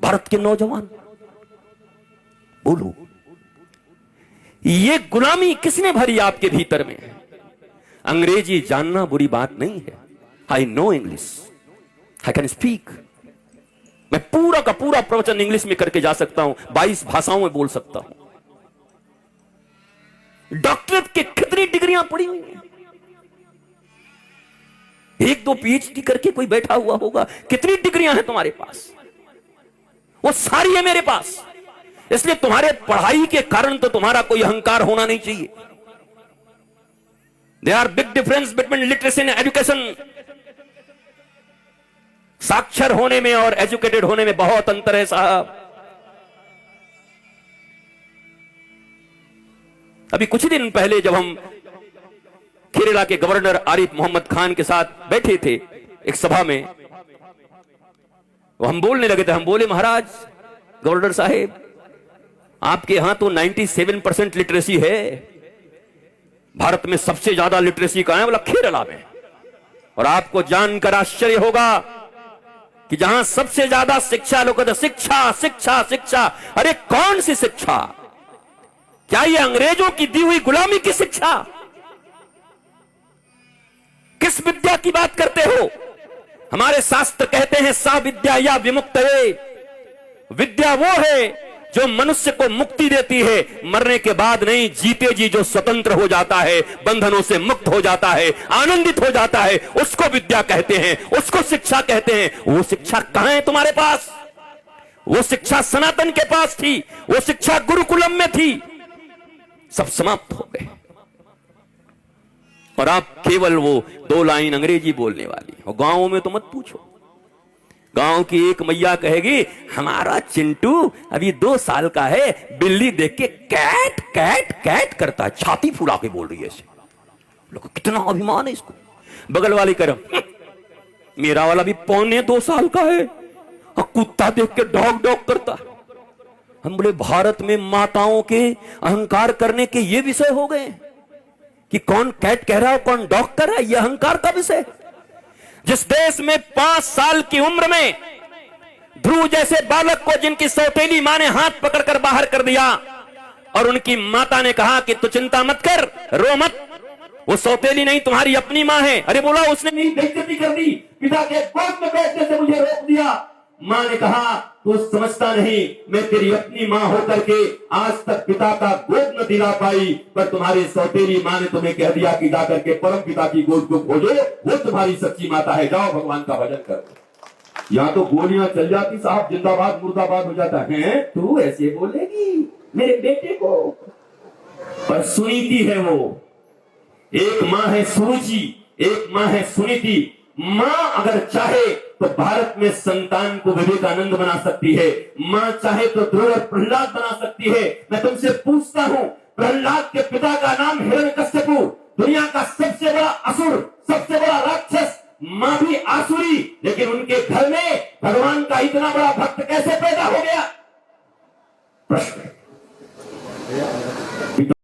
भारत के नौजवान, बोलो, ये गुलामी किसने भरी आपके भीतर में? अंग्रेजी जानना बुरी बात नहीं है। I know English, I can speak. मैं पूरा का पूरा प्रवचन इंग्लिश में करके जा सकता हूं, 22 भाषाओं में बोल सकता हूं। डॉक्टरेट के कितनी डिग्रियां पड़ी हुई हैं, 1-2 PhD करके कोई बैठा हुआ होगा। कितनी डिग्रियां हैं तुम्हारे पास? वो सारी है मेरे पास। इसलिए तुम्हारे पढ़ाई के कारण तो तुम्हारा कोई अहंकार होना नहीं चाहिए। There are big difference between literacy and education. साक्षर होने में और एजुकेटेड होने में बहुत अंतर है साहब। अभी कुछ दिन पहले जब हम केरला के गवर्नर आरिफ मोहम्मद खान के साथ बैठे थे एक सभा में, हम बोलने लगे थे। हम बोले, महाराज गवर्नर साहेब, आपके यहां तो 97% लिटरेसी है, भारत में सबसे ज्यादा लिटरेसी कहां है? बोला केरला में। और आपको जानकर आश्चर्य होगा कि जहां सबसे ज्यादा शिक्षा, लोग कहते शिक्षा शिक्षा शिक्षा। अरे कौन सी शिक्षा? क्या ये अंग्रेजों की दी हुई गुलामी की शिक्षा? किस विद्या की बात करते हो? हमारे शास्त्र कहते हैं सा विद्या या विमुक्त। विद्या वो है जो मनुष्य को मुक्ति देती है, मरने के बाद नहीं, जीते जी जो स्वतंत्र हो जाता है, बंधनों से मुक्त हो जाता है, आनंदित हो जाता है, उसको विद्या कहते हैं, उसको शिक्षा कहते हैं। वो शिक्षा कहां है तुम्हारे पास? वो शिक्षा सनातन के पास थी, वो शिक्षा गुरुकुलम में थी, सब समाप्त हो गए। और आप केवल वो 2 लाइन अंग्रेजी बोलने वाली। और गांवों में तो मत पूछो, गांव की एक मैया कहेगी, हमारा चिंटू अभी 2 साल का है, बिल्ली देख के कैट कैट कैट करता है, छाती फुला के बोल रही है इसे। लोग कितना अभिमान है इसको। बगल वाली करम, मेरा वाला भी 1.25 साल का है और कुत्ता देख के डॉग डॉग करता है। हम बोले भारत में माताओं के अहंकार करने के ये विषय हो गए कि कौन कैट कह रहा है कौन डॉग कर रहा है, यह अहंकार का विषय। जिस देश में 5 साल की उम्र में ध्रुव जैसे बालक को जिनकी सौतेली मां ने हाथ पकड़कर बाहर कर दिया और उनकी माता ने कहा कि तू चिंता मत कर, रो मत, वो सौतेली नहीं तुम्हारी अपनी मां है। अरे बोला, उसने मेरी बेइज्जती कर दी, पिता के गोद में बैठने से मुझे रोक दिया। मां ने कहा, तू समझता नहीं, मैं तेरी अपनी मां होकर के आज तक पिता का गोद न दिला पाई, पर तुम्हारी सौतेली मां ने तुम्हें कह दिया कि जाकर के परम पिता की गोद को खोजो, वो तुम्हारी सच्ची माता है, जाओ भगवान का भजन करो। यहाँ तो गोलियां चल जाती साहब, जिंदाबाद मुर्दाबाद हो जाता है। तू ऐसे बोलेगी मेरे बेटे को? पर सुनीति है वो। एक मां है सुरुचि, एक मां है सुनीति। मां अगर चाहे तो भारत में संतान को विवेकानंद बना सकती है, मां चाहे तो ध्रुव और प्रहलाद बना सकती है। मैं तुमसे पूछता हूं, प्रहलाद के पिता का नाम हिरण्यकश्यपु, दुनिया का सबसे बड़ा असुर, सबसे बड़ा राक्षस, मां भी आसुरी, लेकिन उनके घर में भगवान का इतना बड़ा भक्त कैसे पैदा हो गया? प्रश्न।